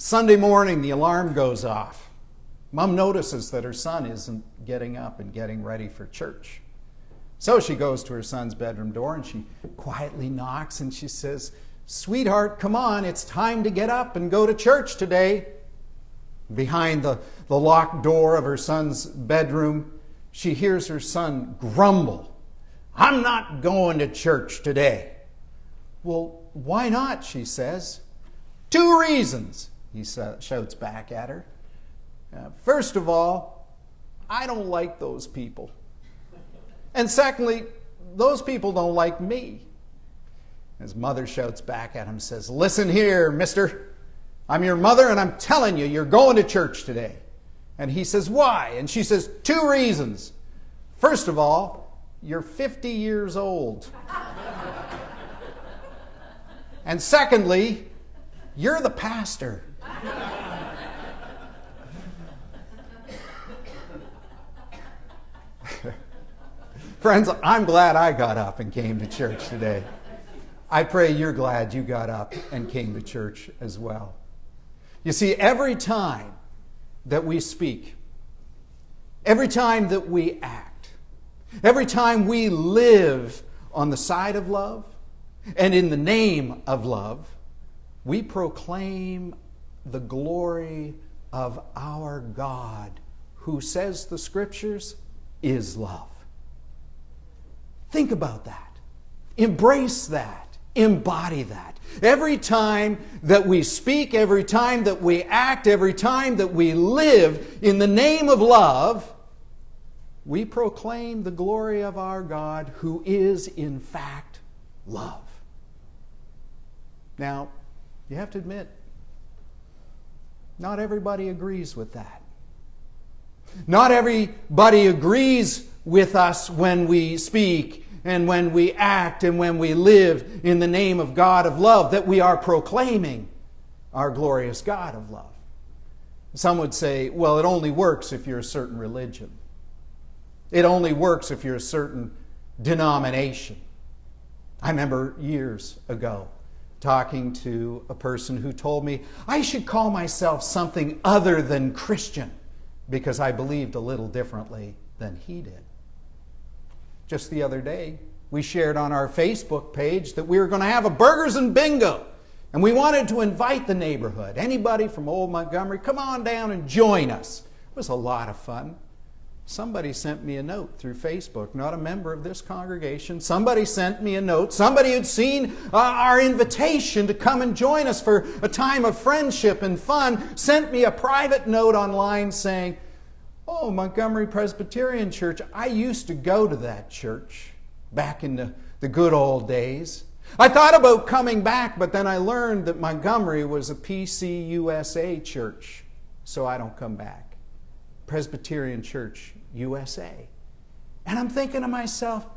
Sunday morning, the alarm goes off. Mom notices that her son isn't getting up and getting ready for church. So she goes to her son's bedroom door and she quietly knocks and she says, "Sweetheart, come on, it's time to get up and go to church today." Behind the locked door of her son's bedroom, she hears her son grumble, "I'm not going to church today." "Well, why not?" she says. "Two reasons," he shouts back at her. "First of all, I don't like those people. And secondly, those people don't like me." His mother shouts back at him, says, "Listen here, mister. I'm your mother and I'm telling you, you're going to church today." And he says, "Why?" And she says, "Two reasons. First of all, you're 50 years old. And secondly, you're the pastor." Friends, I'm glad I got up and came to church today. I pray you're glad you got up and came to church as well. You see, every time that we speak, every time that we act, every time we live on the side of love and in the name of love, we proclaim the glory of our God, who says the Scriptures is love. Think about that. Embrace that. Embody that. Every time that we speak, every time that we act, every time that we live in the name of love, we proclaim the glory of our God, who is in fact love. Now, you have to admit, not everybody agrees with that. Not everybody agrees with us when we speak and when we act and when we live in the name of God of love, that we are proclaiming our glorious God of love. Some would say, well, it only works if you're a certain religion. It only works if you're a certain denomination. I remember years ago talking to a person who told me I should call myself something other than Christian because I believed a little differently than he did. Just the other day, we shared on our Facebook page that we were going to have a burgers and bingo. And we wanted to invite the neighborhood. Anybody from Old Montgomery, come on down and join us. It was a lot of fun. Somebody sent me a note through Facebook, not a member of this congregation. Somebody sent me a note. Somebody who'd seen our invitation to come and join us for a time of friendship and fun sent me a private note online saying, "Oh, Montgomery Presbyterian Church, I used to go to that church back in the good old days. I thought about coming back, but then I learned that Montgomery was a PCUSA church, so I don't come back. Presbyterian Church USA." And I'm thinking to myself,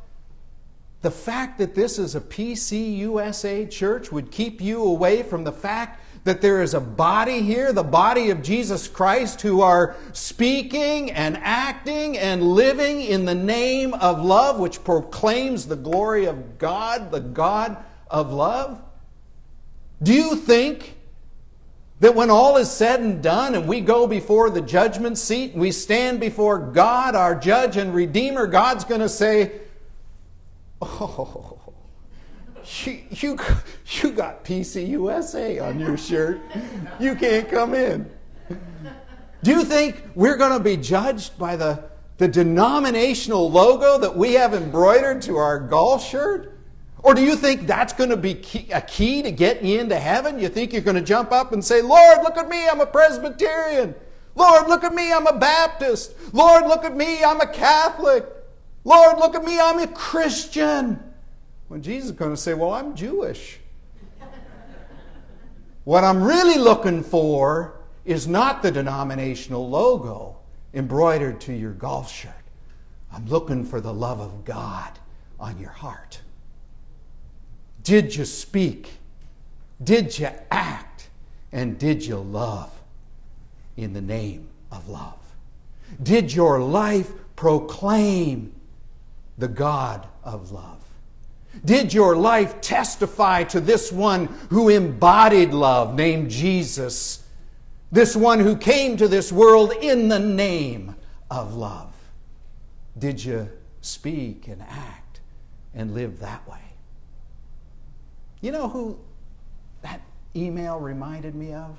the fact that this is a PCUSA church would keep you away from the fact that there is a body here, the body of Jesus Christ, who are speaking and acting and living in the name of love, which proclaims the glory of God, the God of love? Do you think that when all is said and done and we go before the judgment seat and we stand before God, our judge and redeemer, God's going to say, "Oh, you got PCUSA on your shirt. You can't come in"? Do you think we're going to be judged by the denominational logo that we have embroidered to our golf shirt? Or do you think that's going to be a key to getting you into heaven? You think you're going to jump up and say, "Lord, look at me, I'm a Presbyterian. Lord, look at me, I'm a Baptist. Lord, look at me, I'm a Catholic. Lord, look at me, I'm a Christian"? When Jesus is going to say, "Well, I'm Jewish." What I'm really looking for is not the denominational logo embroidered to your golf shirt. I'm looking for the love of God on your heart. Did you speak? Did you act? And did you love in the name of love? Did your life proclaim the God of love? Did your life testify to this one who embodied love, named Jesus, This one who came to this world in the name of love. Did you speak and act and live that way? You know who that email reminded me of?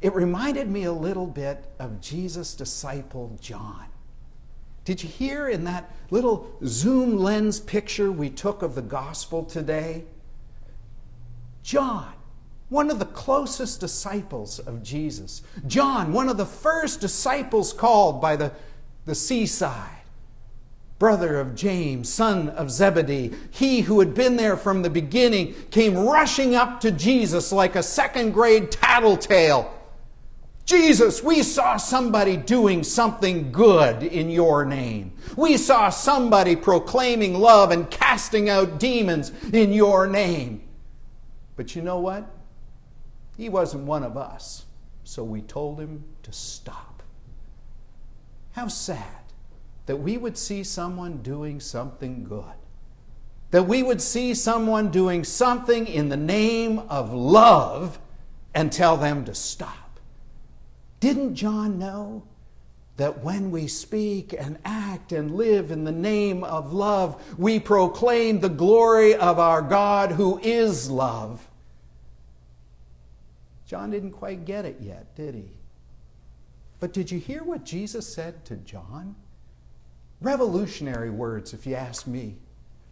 It reminded me a little bit of Jesus' disciple John. Did you hear in that little zoom lens picture we took of the gospel today? John, one of the closest disciples of Jesus. John, one of the first disciples called by the seaside. Brother of James, son of Zebedee. He who had been there from the beginning came rushing up to Jesus like a second-grade tattletale. Jesus, we saw somebody doing something good in your name. We saw somebody proclaiming love and casting out demons in your name. But you know what? He wasn't one of us, so we told him to stop. How sad that we would see someone doing something good. That we would see someone doing something in the name of love and tell them to stop. Didn't John know that when we speak and act and live in the name of love, we proclaim the glory of our God who is love? John didn't quite get it yet, did he? But did you hear what Jesus said to John? Revolutionary words, if you ask me.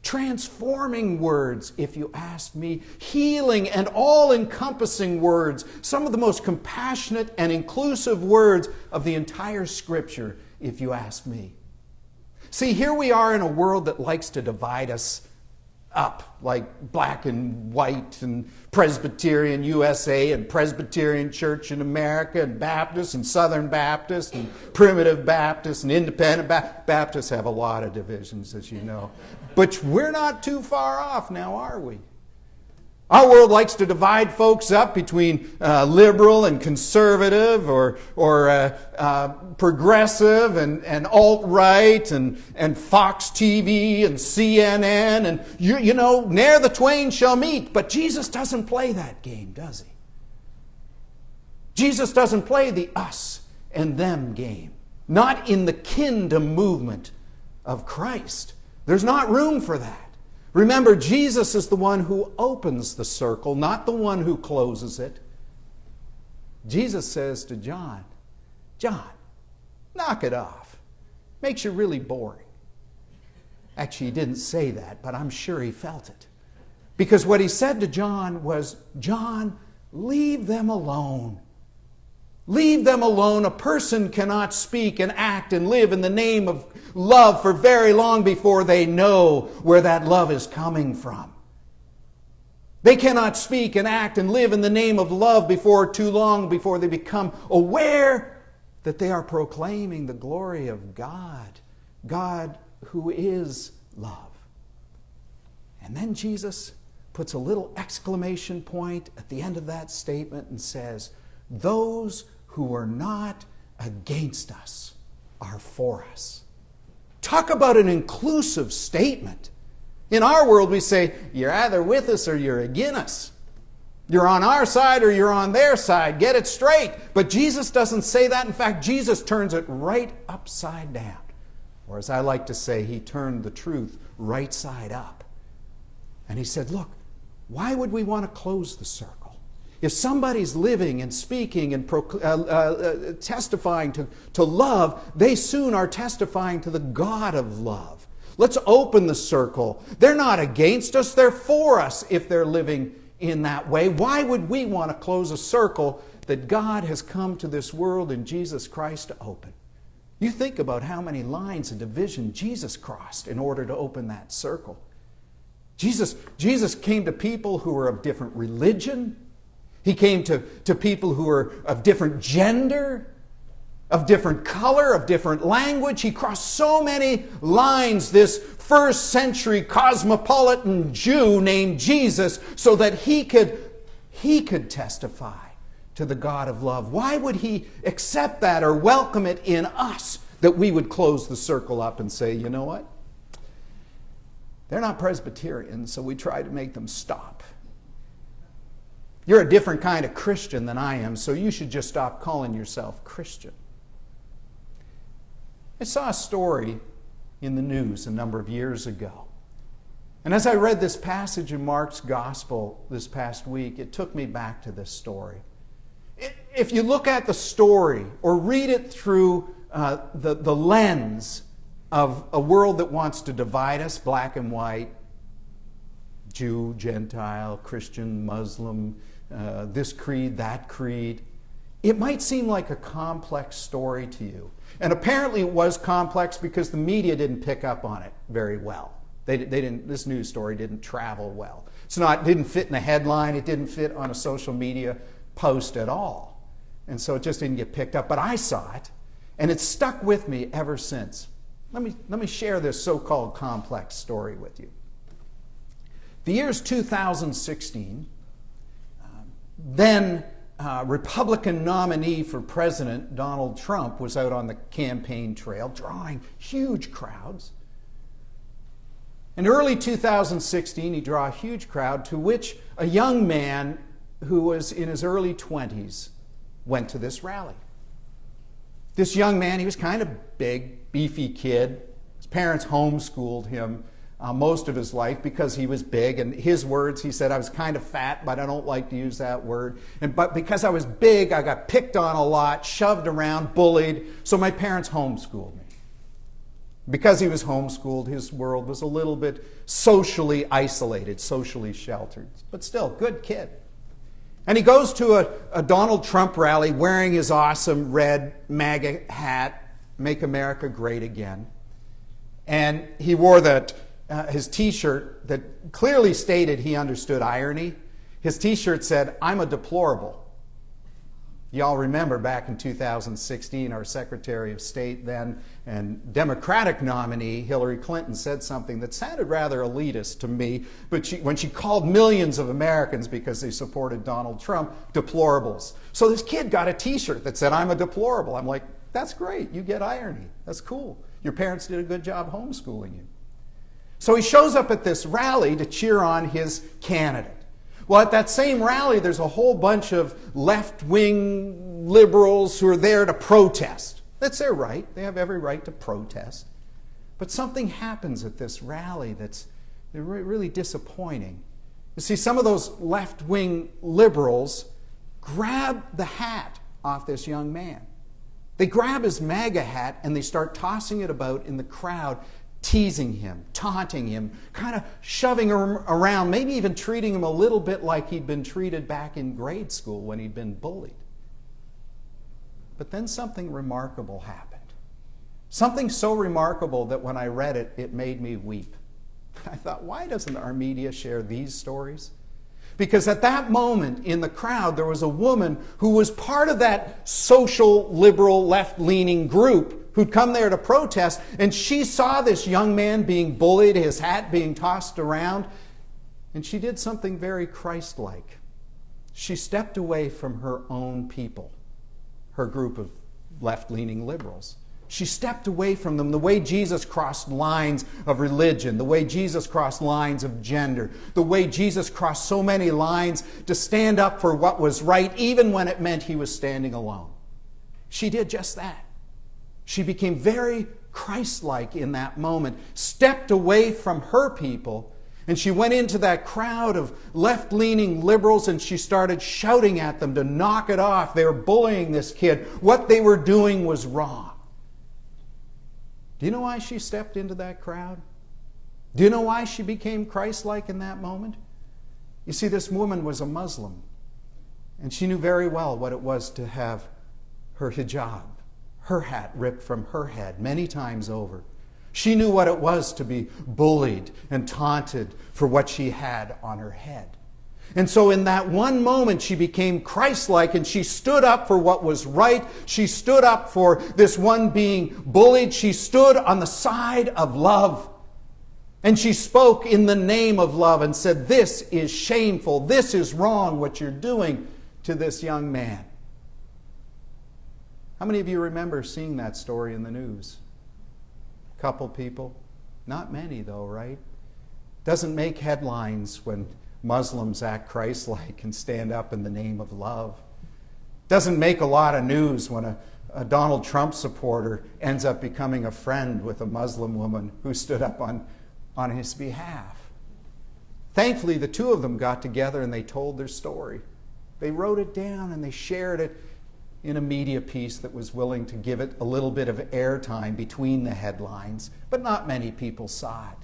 Transforming words, if you ask me. Healing and all-encompassing words. Some of the most compassionate and inclusive words of the entire Scripture, if you ask me. See, here we are in a world that likes to divide us up, like black and white and Presbyterian USA and Presbyterian Church in America and Baptist and Southern Baptist and Primitive Baptist and Independent Baptists have a lot of divisions, as you know. But we're not too far off now, are we? Our world likes to divide folks up between liberal and conservative or progressive and alt-right and Fox TV and CNN. And, you know, ne'er the twain shall meet. But Jesus doesn't play that game, does he? Jesus doesn't play the us and them game. Not in the kingdom movement of Christ. There's not room for that. Remember, Jesus is the one who opens the circle, not the one who closes it. Jesus says to John, John, knock it off. Makes you really boring. Actually, he didn't say that, but I'm sure he felt it. Because what he said to John was, John, leave them alone. Leave them alone. A person cannot speak and act and live in the name of love for very long before they know where that love is coming from. They cannot speak and act and live in the name of love before too long before they become aware that they are proclaiming the glory of God, God who is love. And then Jesus puts a little exclamation point at the end of that statement and says, those who are not against us are for us. Talk about an inclusive statement. In our world, we say, you're either with us or you're against us. You're on our side or you're on their side. Get it straight. But Jesus doesn't say that. In fact, Jesus turns it right upside down. Or as I like to say, he turned the truth right side up. And he said, look, why would we want to close the circle? If somebody's living and speaking and testifying to love, they soon are testifying to the God of love. Let's open the circle. They're not against us, they're for us if they're living in that way. Why would we want to close a circle that God has come to this world in Jesus Christ to open? You think about how many lines of division Jesus crossed in order to open that circle. Jesus came to people who were of different religion. He came to people who were of different gender, of different color, of different language. He crossed so many lines, this first century cosmopolitan Jew named Jesus, so that he could testify to the God of love. Why would he accept that or welcome it in us that we would close the circle up and say, you know what? They're not Presbyterian, so we try to make them stop. You're a different kind of Christian than I am, so you should just stop calling yourself Christian. I saw a story in the news a number of years ago. And as I read this passage in Mark's Gospel this past week, it took me back to this story. If you look at the story or read it through the lens of a world that wants to divide us, black and white, Jew, Gentile, Christian, Muslim, this creed, that creed, it might seem like a complex story to you. And apparently it was complex because the media didn't pick up on it very well. They didn't. This news story didn't travel well. It didn't fit in a headline. It didn't fit on a social media post at all. And so it just didn't get picked up. But I saw it, and it's stuck with me ever since. Let me share this so-called complex story with you. The year's 2016. Then Republican nominee for president Donald Trump was out on the campaign trail, drawing huge crowds. In early 2016, he drew a huge crowd to which a young man who was in his early 20s went to this rally. This young man, he was kind of big, beefy kid. His parents homeschooled him most of his life because he was big. And his words, he said, I was kind of fat, but I don't like to use that word. But because I was big, I got picked on a lot, shoved around, bullied. So my parents homeschooled me. Because he was homeschooled, his world was a little bit socially isolated, socially sheltered. But still, good kid. And he goes to a Donald Trump rally wearing his awesome red MAGA hat, Make America Great Again. And he wore his T-shirt that clearly stated he understood irony. His T-shirt said, I'm a deplorable. Y'all remember back in 2016, our Secretary of State then and Democratic nominee Hillary Clinton said something that sounded rather elitist to me, but when she called millions of Americans because they supported Donald Trump deplorables. So this kid got a T-shirt that said, I'm a deplorable. I'm like, that's great. You get irony. That's cool. Your parents did a good job homeschooling you. So he shows up at this rally to cheer on his candidate. Well, at that same rally, there's a whole bunch of left-wing liberals who are there to protest. That's their right. They have every right to protest. But something happens at this rally that's really disappointing. You see, some of those left-wing liberals grab the hat off this young man. They grab his MAGA hat and they start tossing it about in the crowd, teasing him, taunting him, kind of shoving him around, maybe even treating him a little bit like he'd been treated back in grade school when he'd been bullied. But then something remarkable happened. Something so remarkable that when I read it, it made me weep. I thought, why doesn't our media share these stories? Because at that moment in the crowd, there was a woman who was part of that social, liberal, left-leaning group who'd come there to protest, and she saw this young man being bullied, his hat being tossed around, and she did something very Christ-like. She stepped away from her own people, her group of left-leaning liberals. She stepped away from them the way Jesus crossed lines of religion, the way Jesus crossed lines of gender, the way Jesus crossed so many lines to stand up for what was right, even when it meant he was standing alone. She did just that. She became very Christ-like in that moment, stepped away from her people, and she went into that crowd of left-leaning liberals and she started shouting at them to knock it off. They were bullying this kid. What they were doing was wrong. Do you know why she stepped into that crowd? Do you know why she became Christ-like in that moment? You see, this woman was a Muslim, and she knew very well what it was to have her hijab, her hat ripped from her head many times over. She knew what it was to be bullied and taunted for what she had on her head. And so in that one moment, she became Christ-like and she stood up for what was right. She stood up for this one being bullied. She stood on the side of love. And she spoke in the name of love and said, this is shameful. This is wrong what you're doing to this young man. How many of you remember seeing that story in the news? A couple people. Not many though, right? Doesn't make headlines when Muslims act Christ-like and stand up in the name of love. Doesn't make a lot of news when a Donald Trump supporter ends up becoming a friend with a Muslim woman who stood up on his behalf. Thankfully, the two of them got together and they told their story. They wrote it down and they shared it in a media piece that was willing to give it a little bit of airtime between the headlines, but not many people saw it.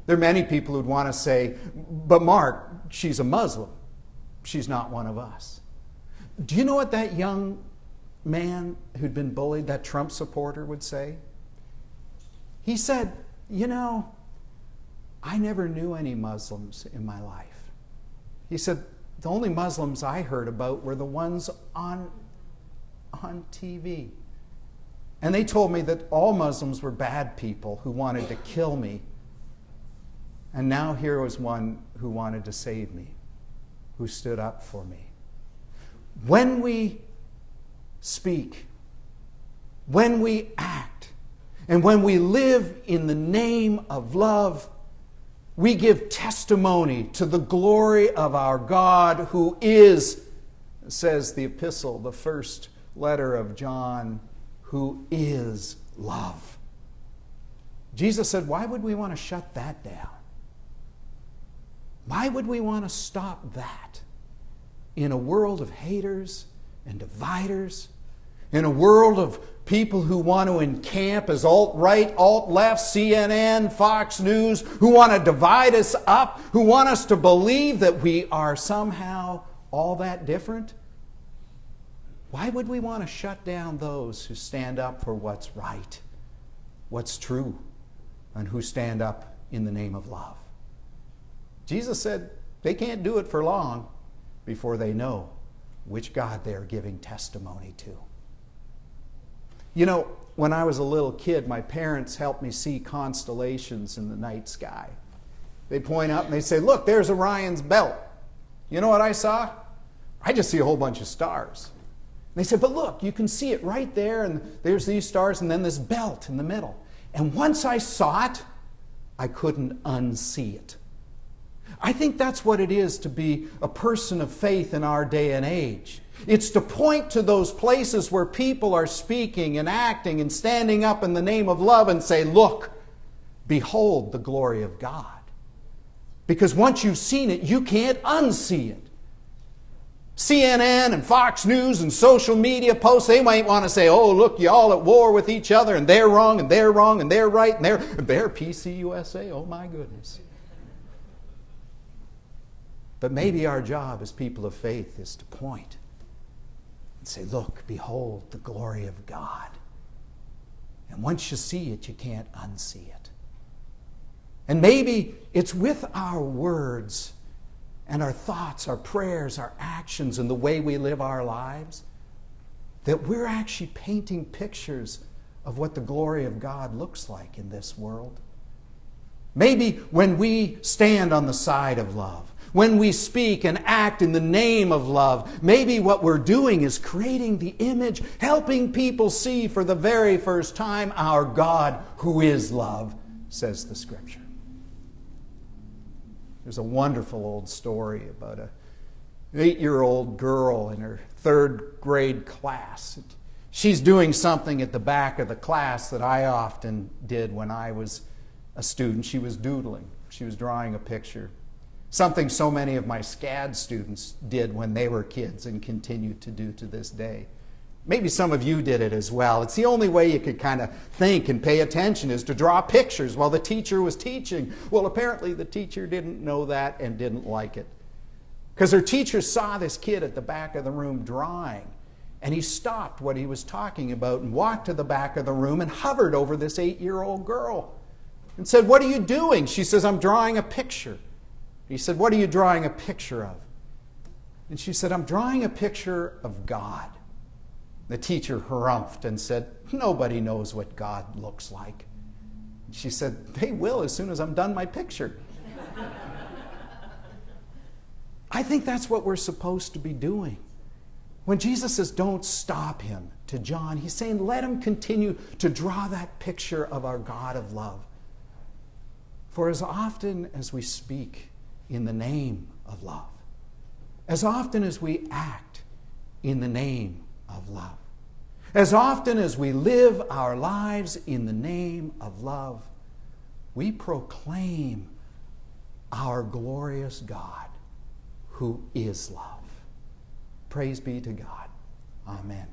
There are many people who'd want to say, but Mark, she's a Muslim. She's not one of us. Do you know what that young man who'd been bullied, that Trump supporter, would say? He said, I never knew any Muslims in my life. He said, the only Muslims I heard about were the ones on TV. And they told me that all Muslims were bad people who wanted to kill me. And now here was one who wanted to save me, who stood up for me. When we speak, when we act, and when we live in the name of love, we give testimony to the glory of our God, who is, says the epistle, the first letter of John, who is love. Jesus said, why would we want to shut that down? Why would we want to stop that in a world of haters and dividers, in a world of people who want to encamp as alt-right, alt-left, CNN, Fox News, who want to divide us up, who want us to believe that we are somehow all that different? Why would we want to shut down those who stand up for what's right, what's true, and who stand up in the name of love? Jesus said they can't do it for long before they know which God they're giving testimony to. When I was a little kid, my parents helped me see constellations in the night sky. They'd point up and they'd say, look, there's Orion's belt. You know what I saw? I just see a whole bunch of stars. And they said, but look, you can see it right there, and there's these stars, and then this belt in the middle. And once I saw it, I couldn't unsee it. I think that's what it is to be a person of faith in our day and age. It's to point to those places where people are speaking and acting and standing up in the name of love and say, look, behold the glory of God. Because once you've seen it, you can't unsee it. CNN and Fox News and social media posts, they might want to say, oh, look, you all at war with each other, and they're wrong, and they're wrong, and they're right, and they're PC USA. Oh, my goodness. But maybe our job as people of faith is to point and say, look, behold the glory of God. And once you see it, you can't unsee it. And maybe it's with our words and our thoughts, our prayers, our actions, and the way we live our lives that we're actually painting pictures of what the glory of God looks like in this world. Maybe when we stand on the side of love, when we speak and act in the name of love, maybe what we're doing is creating the image, helping people see for the very first time our God who is love, says the Scripture. There's a wonderful old story about an 8-year-old girl in her 3rd grade class. She's doing something at the back of the class that I often did when I was a student. She was doodling. She was drawing a picture. Something so many of my SCAD students did when they were kids and continue to do to this day. Maybe some of you did it as well. It's the only way you could kind of think and pay attention is to draw pictures while the teacher was teaching. Well, apparently the teacher didn't know that and didn't like it. Because her teacher saw this kid at the back of the room drawing, and he stopped what he was talking about and walked to the back of the room and hovered over this 8-year-old girl and said, "What are you doing?" She says, "I'm drawing a picture." He said, "What are you drawing a picture of?" And she said, "I'm drawing a picture of God." The teacher harumphed and said, "Nobody knows what God looks like." She said, "They will as soon as I'm done my picture." I think that's what we're supposed to be doing. When Jesus says, "Don't stop him," to John, he's saying, let him continue to draw that picture of our God of love. For as often as we speak in the name of love. As often as we act in the name of love. As often as we live our lives in the name of love, we proclaim our glorious God who is love. Praise be to God. Amen.